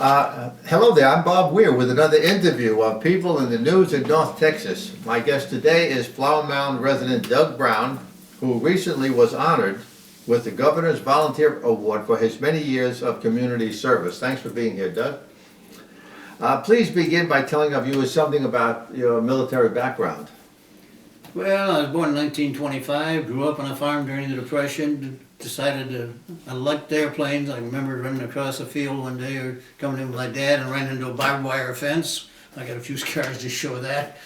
Hello there, I'm Bob Weir with another interview of people in the news in North Texas. My guest today is Flower Mound resident Doug Brown, who recently was honored with the Governor's Volunteer Award for his many years of community service. Thanks for being here, Doug. Please begin by telling of you something about your military background. Well, I was born in 1925, grew up on a farm during the Depression, I liked airplanes. I remember running across a field one day or coming in with my dad and ran into a barbed wire fence. I got a few scars to show that.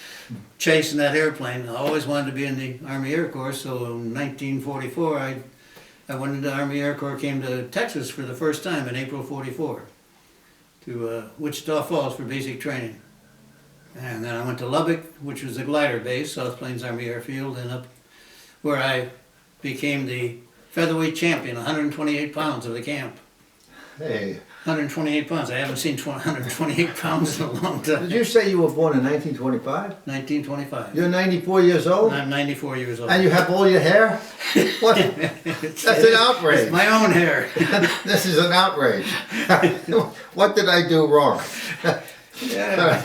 Chasing that airplane. I always wanted to be in the Army Air Corps, so in 1944 I went into the Army Air Corps, came to Texas for the first time in April '44 to Wichita Falls for basic training. And then I went to Lubbock, which was a glider base, South Plains Army Airfield, and up where I became the featherweight champion, 128 pounds of the camp. Hey. 128 pounds. I haven't seen 128 pounds in a long time. Did you say you were born in 1925? 1925. You're 94 years old? I'm 94 years old. And you have all your hair? What? That's an outrage. It's my own hair. This is an outrage. What did I do wrong? Yeah.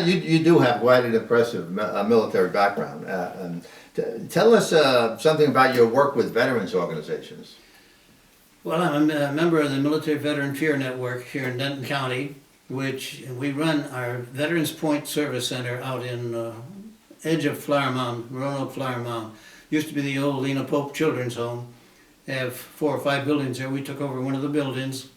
You do have quite an impressive military background. And tell us something about your work with veterans organizations. Well, I'm a member of the Military Veteran Peer Network here in Denton County, which we run our Veterans Point Service Center out in edge of Flower Mound, Roanoke Flower Mound. Used to be the old Lena Pope Children's Home. They have 4 or 5 buildings there. We took over one of the buildings,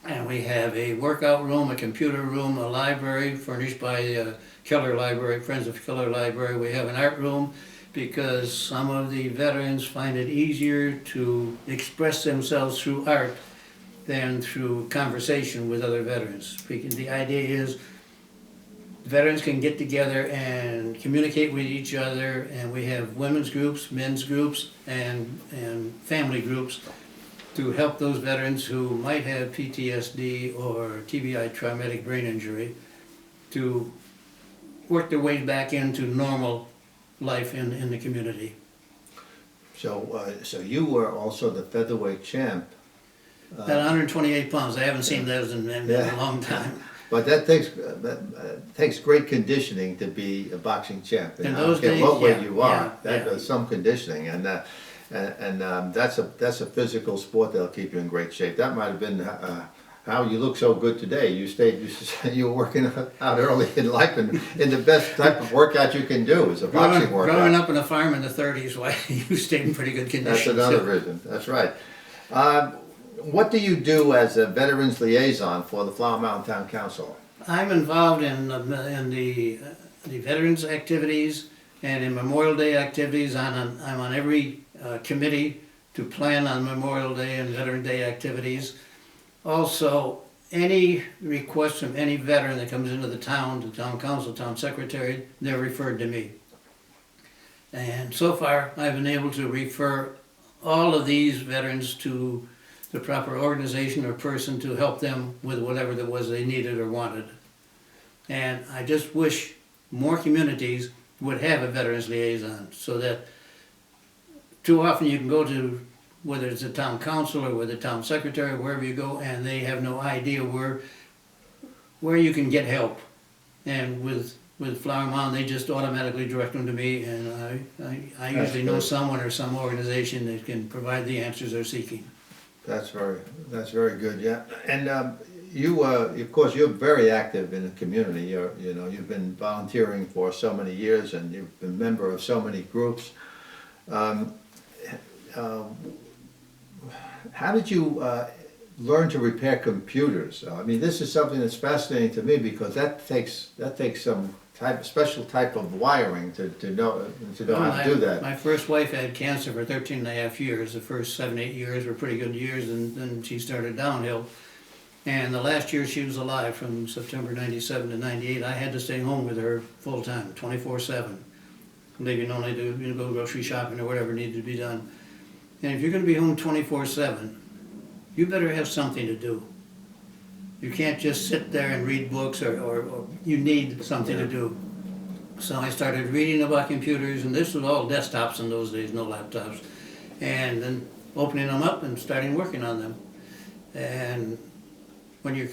and we have a workout room, a computer room, a library furnished by Keller Library, Friends of Keller Library. We have an art room, because some of the veterans find it easier to express themselves through art than through conversation with other veterans. The idea is veterans can get together and communicate with each other, and we have women's groups, men's groups, and family groups to help those veterans who might have PTSD or TBI, traumatic brain injury, to work their way back into normal life in the community. So you were also the featherweight champ. At 128 pounds, I haven't seen those in a long time. But that takes great conditioning to be a boxing champ. In those days, what weight yeah, you are, yeah. Does some conditioning, and that's a physical sport that'll keep you in great shape. That might have been how you look so good today. You were working out early in life, and in the best type of workout you can do is a boxing workout. Growing up on a farm in the 30s, why you stayed in pretty good condition. That's another reason. That's right. What do you do as a Veterans Liaison for the Flower Mound Town Council? I'm involved in the veterans activities and in Memorial Day activities. I'm on every committee to plan on Memorial Day and Veteran Day activities. Also, any request from any veteran that comes into the town council, town secretary, they're referred to me. And so far, I've been able to refer all of these veterans to the proper organization or person to help them with whatever it was they needed or wanted. And I just wish more communities would have a veterans liaison, so that too often you can go to, whether it's a town council or with a town secretary, wherever you go, and they have no idea where you can get help. And with Flower Mound, they just automatically direct them to me, and I usually know someone or some organization that can provide the answers they're seeking. That's very good. Yeah, and you of course you're very active in the community. You've been volunteering for so many years, and you've been a member of so many groups. How did you learn to repair computers? I mean, this is something that's fascinating to me, because that takes some special type of wiring to know how to do that. My first wife had cancer for 13 and a half years. The first 7, 8 years were pretty good years, and then she started downhill. And the last year she was alive, from September 97 to 98, I had to stay home with her full time, 24/7. Leaving only to go grocery shopping or whatever needed to be done. And if you're going to be home 24/7, you better have something to do. You can't just sit there and read books, or you need something to do. So I started reading about computers, and this was all desktops in those days, no laptops. And then opening them up and starting working on them. And when your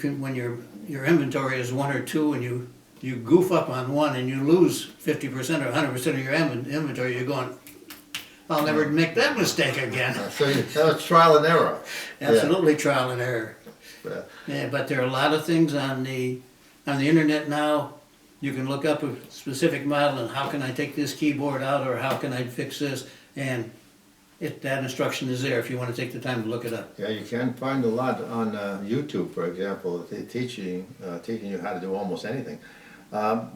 inventory is one or two and you goof up on one and you lose 50% or 100% of your inventory, you're going, I'll never make that mistake again. So that was trial and error. Absolutely trial and error. Yeah. Yeah, but there are a lot of things on the internet now. You can look up a specific model and how can I take this keyboard out or how can I fix this, and that instruction is there if you want to take the time to look it up. Yeah, you can find a lot on YouTube, for example, teaching you how to do almost anything. Where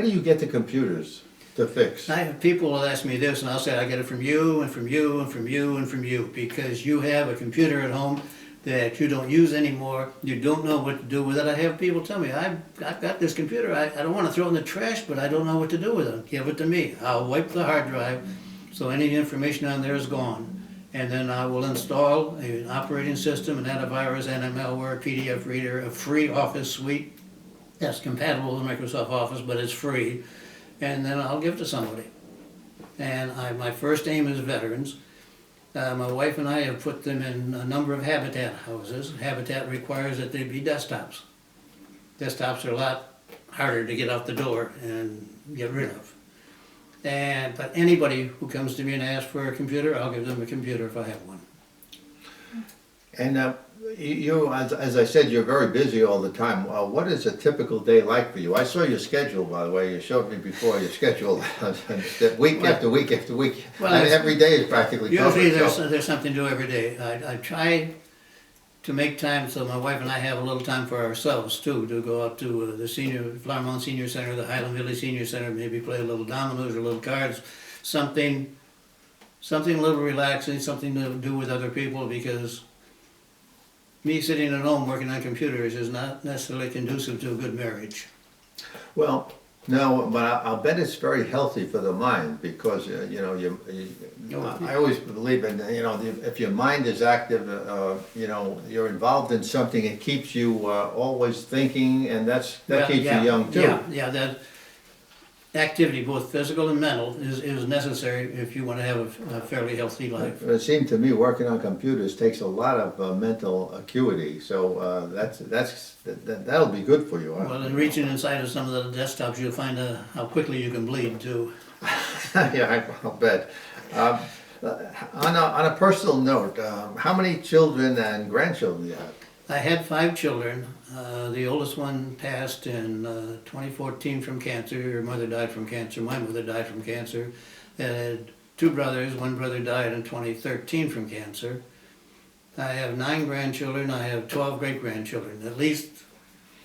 do you get the computers to fix? I have people will ask me this, and I'll say I get it from you and from you and from you and from you, because you have a computer at home that you don't use anymore. You don't know what to do with it. I have people tell me, I've got this computer. I don't want to throw it in the trash, but I don't know what to do with it. Give it to me. I'll wipe the hard drive, so any information on there is gone. And then I will install an operating system, an antivirus, anti-malware, PDF reader, a free Office suite that's compatible with Microsoft Office, but it's free. And then I'll give it to somebody. And my first aim is veterans. My wife and I have put them in a number of Habitat houses. Habitat requires that they be desktops. Desktops are a lot harder to get out the door and get rid of. But anybody who comes to me and asks for a computer, I'll give them a computer if I have one. And you, as I said, you're very busy all the time. What is a typical day like for you? I saw your schedule, by the way. You showed me before your schedule, week after week after week. Well, and every day is practically covered. Usually there's something to do every day. I try to make time so my wife and I have a little time for ourselves too, to go up to the Flower Mound Senior Center, the Highland Village Senior Center, maybe play a little dominoes or little cards, something a little relaxing, something to do with other people, because me sitting at home working on computers is not necessarily conducive to a good marriage. Well, no, but I'll bet it's very healthy for the mind, because I always believe in, if your mind is active, you're involved in something, it keeps you always thinking, and that keeps you young too. Yeah, that activity, both physical and mental, is necessary if you want to have a fairly healthy life. It seemed to me working on computers takes a lot of mental acuity, so that'll be good for you. Well, and reaching inside of some of the desktops, you'll find how quickly you can bleed too. Yeah, I'll bet. On a personal note, how many children and grandchildren do you have? I had 5 children. The oldest one passed in 2014 from cancer. Her mother died from cancer. My mother died from cancer. I had 2 brothers. One brother died in 2013 from cancer. I have 9 grandchildren. I have 12 great-grandchildren. At least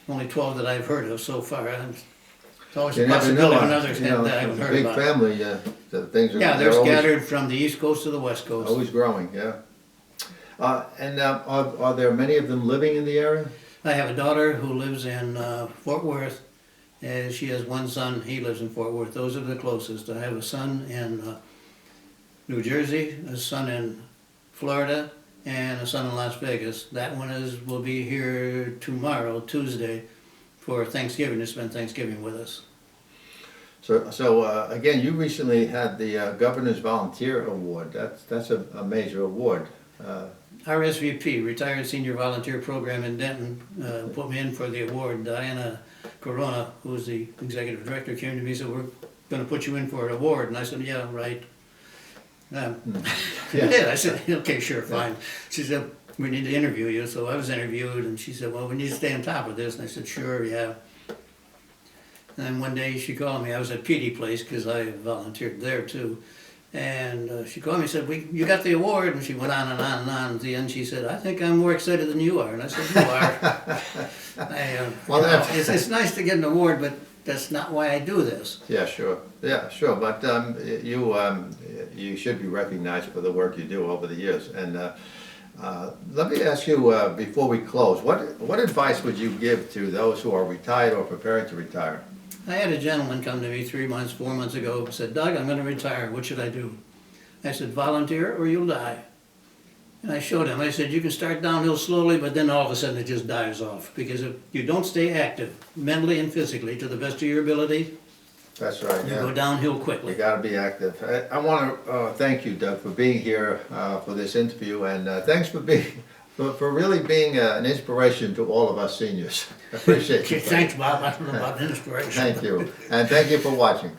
only 12 that I've heard of so far. It's always a possibility when others that I haven't heard about. Big family, the things are. Yeah, they're scattered from the East Coast to the West Coast. Always growing, yeah. Are there many of them living in the area? I have a daughter who lives in Fort Worth, and she has 1 son. He lives in Fort Worth. Those are the closest. I have a son in New Jersey, a son in Florida, and a son in Las Vegas. That one will be here tomorrow, Tuesday, for Thanksgiving, to spend Thanksgiving with us. So again, you recently had the Governor's Volunteer Award. That's a major award. RSVP, Retired Senior Volunteer Program in Denton, put me in for the award. Diana Corona, who's the executive director, came to me and said, we're going to put you in for an award. And I said, yeah, right. I did. I said, okay, sure, fine. She said, we need to interview you. So I was interviewed, and she said, well, we need to stay on top of this. And I said, sure, yeah. And then one day she called me. I was at Petey Place because I volunteered there too. And she called me and said, you got the award. And she went on and on and on. At the end she said, I think I'm more excited than you are. And I said, you are. It's nice to get an award, but that's not why I do this. Yeah, sure. Yeah, sure. But you should be recognized for the work you do over the years. And let me ask you, before we close, what advice would you give to those who are retired or preparing to retire? I had a gentleman come to me 4 months ago, and said, Doug, I'm going to retire. What should I do? I said, volunteer or you'll die. And I showed him. I said, you can start downhill slowly, but then all of a sudden it just dies off. Because if you don't stay active, mentally and physically, to the best of your ability, That's right, You yeah. go downhill We quickly. gotta be active. I want to thank you, Doug, for being here for this interview, and thanks for being, for really being an inspiration to all of us seniors. I appreciate you. Thanks, Bob. I don't know about inspiration. Thank you, and thank you for watching.